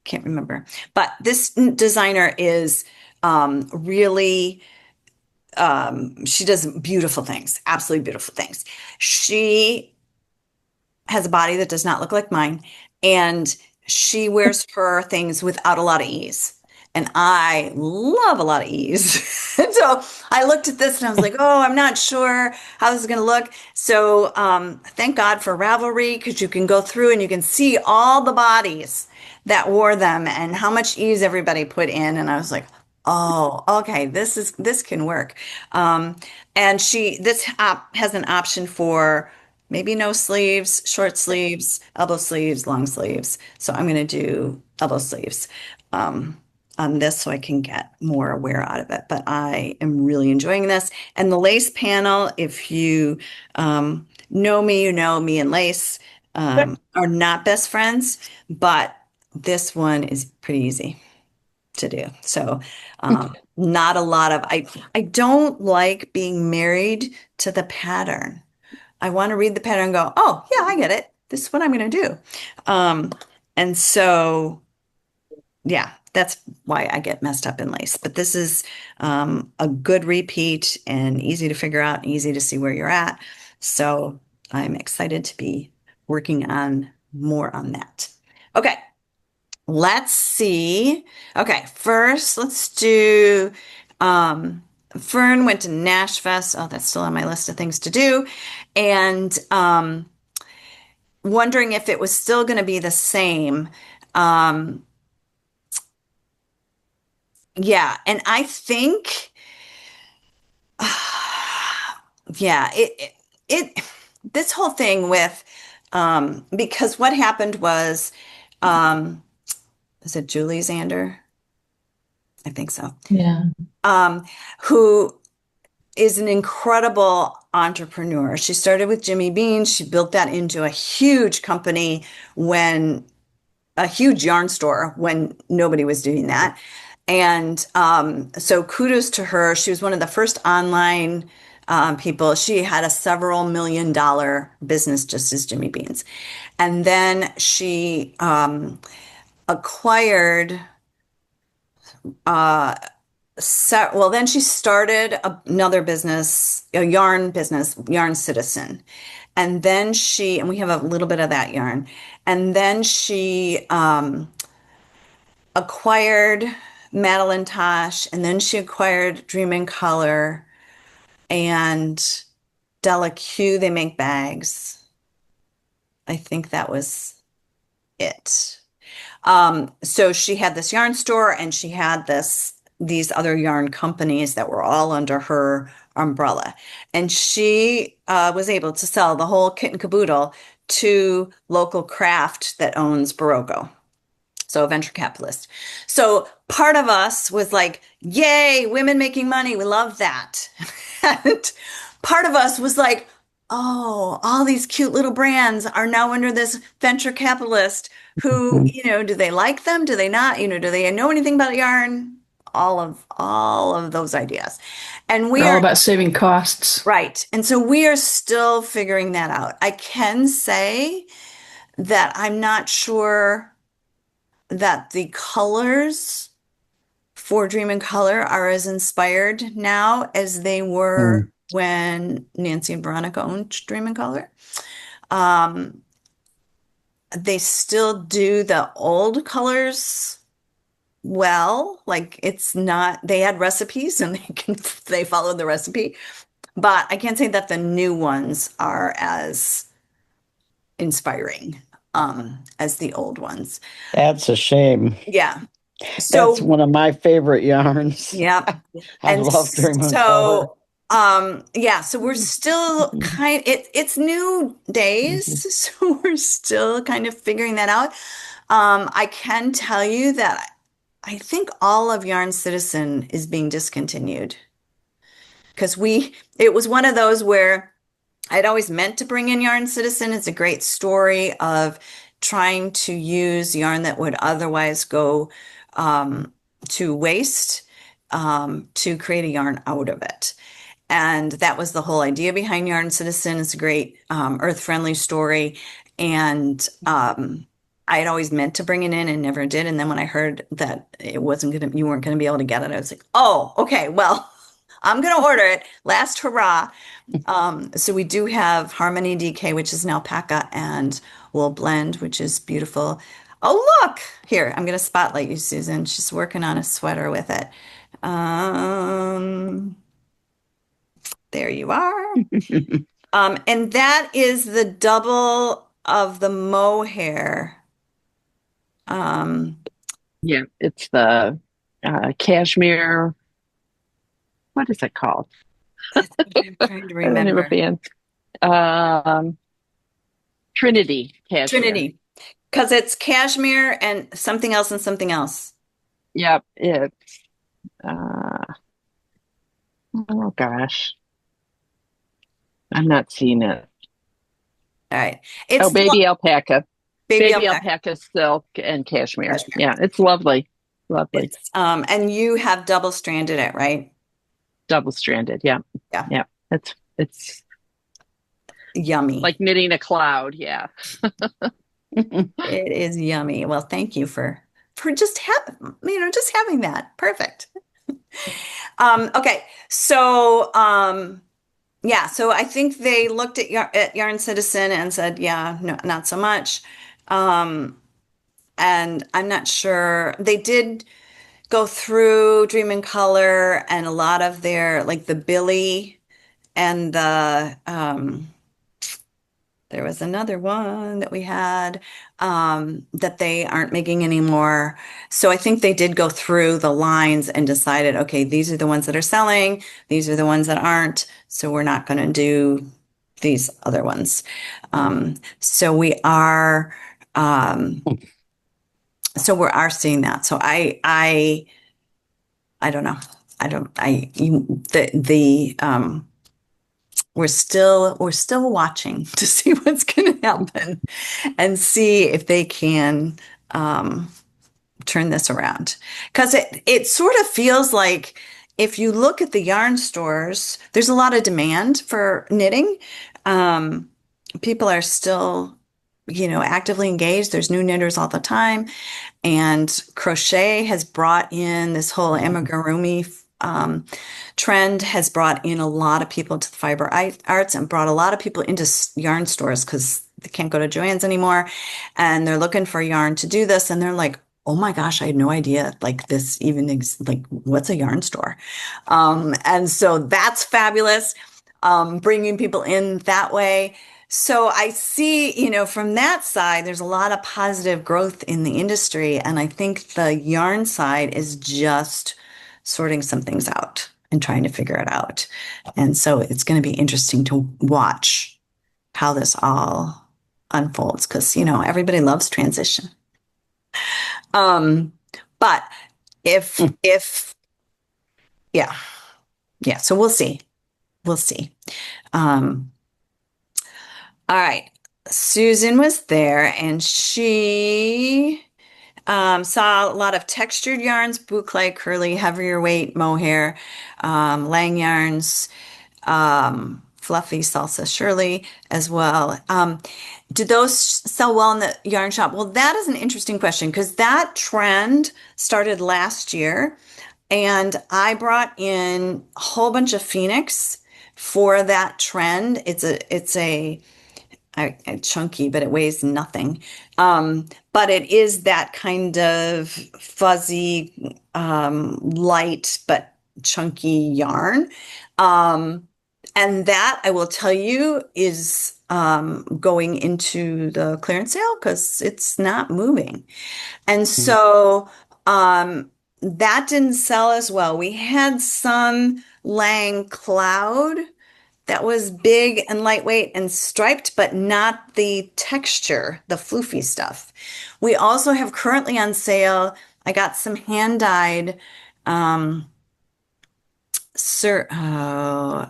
can't remember, but this designer is really, she does beautiful things, absolutely beautiful things. She has a body that does not look like mine, and she wears her things without a lot of ease. And I love a lot of ease. And so I looked at this and I was like, oh, I'm not sure how this is going to look. So thank God for Ravelry, because you can go through and you can see all the bodies that wore them and how much ease everybody put in. And I was like, oh, okay, this can work. And this app has an option for maybe no sleeves, short sleeves, elbow sleeves, long sleeves. So I'm going to do elbow sleeves on this so I can get more wear out of it. But I am really enjoying this. And the lace panel, if you know me, you know me and lace are not best friends, but this one is pretty easy to do. So not a lot of, I don't like being married to the pattern. I want to read the pattern and go, oh, yeah, I get it. This is what I'm going to do. And so, yeah, that's why I get messed up in lace. But this is a good repeat and easy to figure out and easy to see where you're at. So I'm excited to be working on more on that. Okay, let's see. Okay, first let's do Fern went to Nash Fest. Oh, that's still on my list of things to do. And wondering if it was still going to be the same. Yeah, and I think, yeah, this whole thing with, because what happened was, is it Julie Zander? I think so. Yeah. Who is an incredible entrepreneur. She started with Jimmy Bean. She built that into a huge company a huge yarn store when nobody was doing that. And so kudos to her. She was one of the first online people. She had a several $1 million business just as Jimmy Beans. And then she acquired, well, then she started another business, a yarn business, Yarn Citizen. And then and we have a little bit of that yarn. And then she acquired Madeline Tosh, and then she acquired Dream in Color and Della Q. They make bags. I think that was it. So she had this yarn store and she had these other yarn companies that were all under her umbrella. And she was able to sell the whole kit and caboodle to local craft that owns Barogo. So a venture capitalist. So part of us was like, yay, women making money. We love that. And part of us was like, oh, all these cute little brands are now under this venture capitalist who, do they like them? Do they not? Do they know anything about yarn? All of those ideas. And we They're all are about saving costs. right. And so we are still figuring that out. I can say that I'm not sure that the colors for Dream in Color are as inspired now as they were when Nancy and Veronica owned Dream in Color. They still do the old colors well, like it's not, they had recipes and they followed the recipe, but I can't say that the new ones are as inspiring as the old ones. That's a shame. Yeah. That's So one of my favorite yarns. yeah. I And love Dream in Color. so, yeah, so we're still it's new days, so we're still kind of figuring that out. I can tell you that I think all of Yarn Citizen is being discontinued because it was one of those where I'd always meant to bring in Yarn Citizen. It's a great story of trying to use yarn that would otherwise go to waste to create a yarn out of it. And that was the whole idea behind Yarn Citizen. It's a great earth-friendly story. And I had always meant to bring it in and never did. And then when I heard that you weren't gonna be able to get it, I was like, oh, okay, well, I'm gonna order it. Last hurrah. So we do have Harmony DK, which is an alpaca, and Wool Blend, which is beautiful. Oh, look here. I'm going to spotlight you, Susan. She's working on a sweater with it. There you are. And that is the double of the mohair. Yeah, it's the cashmere. What is it called? That's what I'm trying to I don't have a remember. fan. Trinity cashmere. Trinity. Because it's cashmere and something else and something else. Yep, it's oh gosh. I'm not seeing it. All right. It's baby alpaca. baby Baby alpaca. alpaca silk and cashmere. Cashmere. Yeah, it's lovely. Lovely. It's and you have double stranded it, right? Double stranded. Yeah. Yeah. Yeah. It's Yummy. like knitting a cloud. Yeah. It is yummy. Well, thank you for just having that. Perfect. Okay. So yeah, so I think they looked at Yarn Citizen and said, yeah, no, not so much. And I'm not sure. They did go through Dream in Color and a lot of their, like the Billy and the there was another one that we had that they aren't making anymore. So I think they did go through the lines and decided, okay, these are the ones that are selling, these are the ones that aren't, so we're not going to do these other ones. So we are seeing that. So I don't know. We're still watching to see what's going to happen and see if they can turn this around. Because it sort of feels like if you look at the yarn stores, there's a lot of demand for knitting. People are still, actively engaged. There's new knitters all the time. And crochet has brought in this whole amigurumi trend has brought in a lot of people to the fiber arts and brought a lot of people into yarn stores because they can't go to Joann's anymore. And they're looking for yarn to do this. And they're like, oh my gosh, I had no idea like this even like what's a yarn store? And so that's fabulous, bringing people in that way. So I see, from that side, there's a lot of positive growth in the industry. And I think the yarn side is just sorting some things out and trying to figure it out. And so it's going to be interesting to watch how this all unfolds because, everybody loves transition. But yeah, so we'll see. We'll see. All right. Susan was there and she saw a lot of textured yarns, boucle, curly, heavier weight, mohair, lang yarns, fluffy salsa Shirley as well. Do those sell well in the yarn shop? Well, that is an interesting question because that trend started last year and I brought in a whole bunch of Phoenix for that trend. It's a chunky, but it weighs nothing. But it is that kind of fuzzy, light, but chunky yarn. And that I will tell you is going into the clearance sale because it's not moving. And so that didn't sell as well. We had some Lang Cloud that was big and lightweight and striped, but not the texture, the floofy stuff. We also have currently on sale, I got some hand-dyed,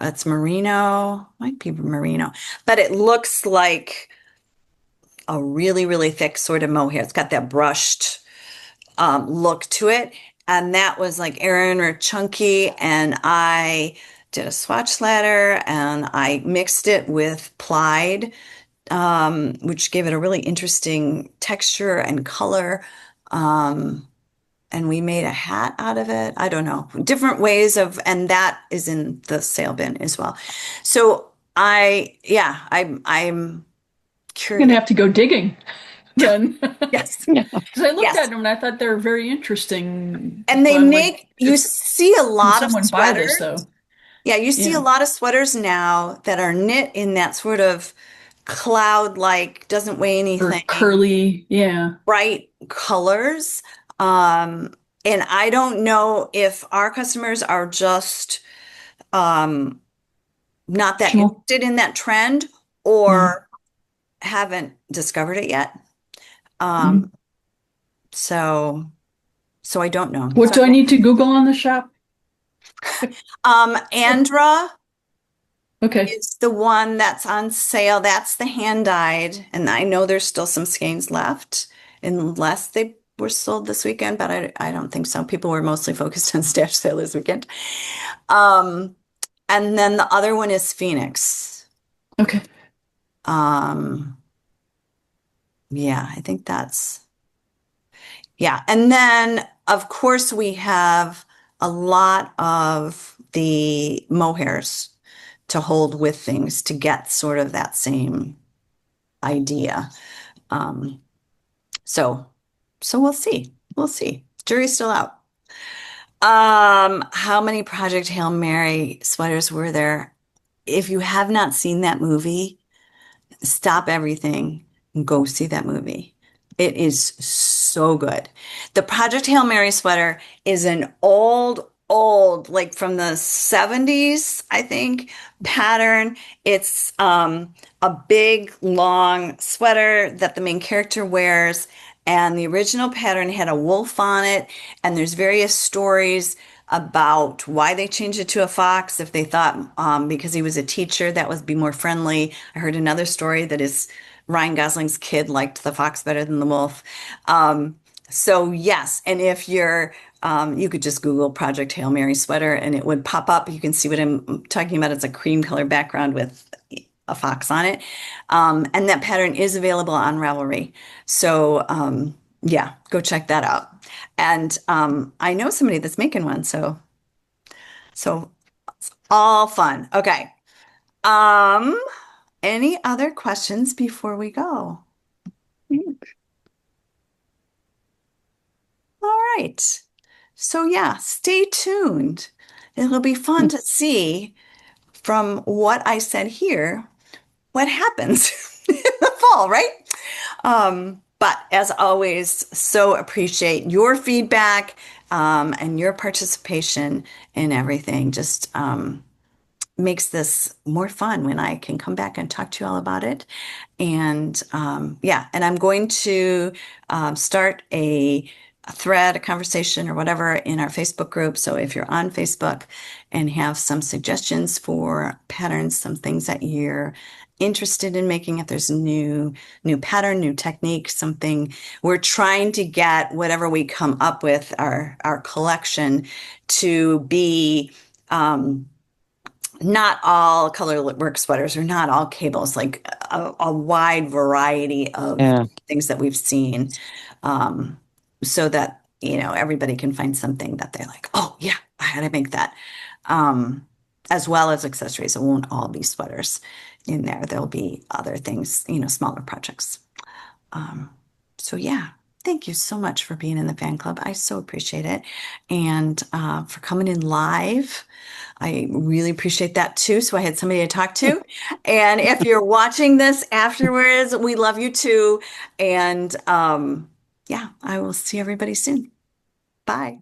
it's merino, might be merino, but it looks like a really, really thick sort of mohair. It's got that brushed look to it. And that was like Aran or chunky. And I did a swatch ladder and I mixed it with plied, which gave it a really interesting texture and color. And we made a hat out of it. I don't know, different ways and that is in the sale bin as well. So I'm You're curious. gonna have to go digging then. Yes. Because I looked Yes. at them and I thought they were very interesting. And they So I'm like, you see a can lot of someone buy this sweaters. though? Yeah, you see Yeah. a lot of sweaters now that are knit in that sort of cloud-like, doesn't weigh Or anything, curly, yeah. bright colors. And I don't know if our customers are just not that Traditional. interested in that trend or haven't discovered it yet. So I don't know. What do I need to Google on the shop? Andra Okay. is the one that's on sale. That's the hand-dyed. And I know there's still some skeins left unless they were sold this weekend, but I don't think so. People were mostly focused on stash sale this weekend. And then the other one is Phoenix. Okay. Yeah, I think yeah. And then, of course, we have a lot of the mohairs to hold with things to get sort of that same idea. So we'll see. We'll see. Jury's still out. How many Project Hail Mary sweaters were there? If you have not seen that movie, stop everything and go see that movie. It is so good. The Project Hail Mary sweater is an old, like from the 70s, I think, pattern. It's a big, long sweater that the main character wears. And the original pattern had a wolf on it. And there's various stories about why they changed it to a fox. If they thought because he was a teacher, that would be more friendly. I heard another story that is Ryan Gosling's kid liked the fox better than the wolf. So yes, and if you're, you could just Google Project Hail Mary sweater and it would pop up. You can see what I'm talking about. It's a cream color background with a fox on it. And that pattern is available on Ravelry. So yeah, go check that out. And I know somebody that's making one, so it's all fun. Okay. Any other questions before we go? All right. So yeah, stay tuned. It'll be fun to see from what I said here, what happens in the fall, right? But as always, so appreciate your feedback and your participation in everything. Just makes this more fun when I can come back and talk to you all about it. And yeah, and I'm going to start a thread, a conversation, or whatever in our Facebook group. So if you're on Facebook and have some suggestions for patterns, some things that you're interested in making, if there's new pattern, new technique, something, we're trying to get whatever we come up with our collection to be not all color work sweaters or not all cables, like a wide variety of Yeah. things that we've seen, so that, you know, everybody can find something that they're like, oh yeah, I had to make that. As well as accessories. It won't all be sweaters in there. There'll be other things, you know, smaller projects. So yeah, thank you so much for being in the fan club. I so appreciate it. And for coming in live. I really appreciate that too. So I had somebody to talk to. And if you're watching this afterwards, we love you too. And yeah, I will see everybody soon. Bye.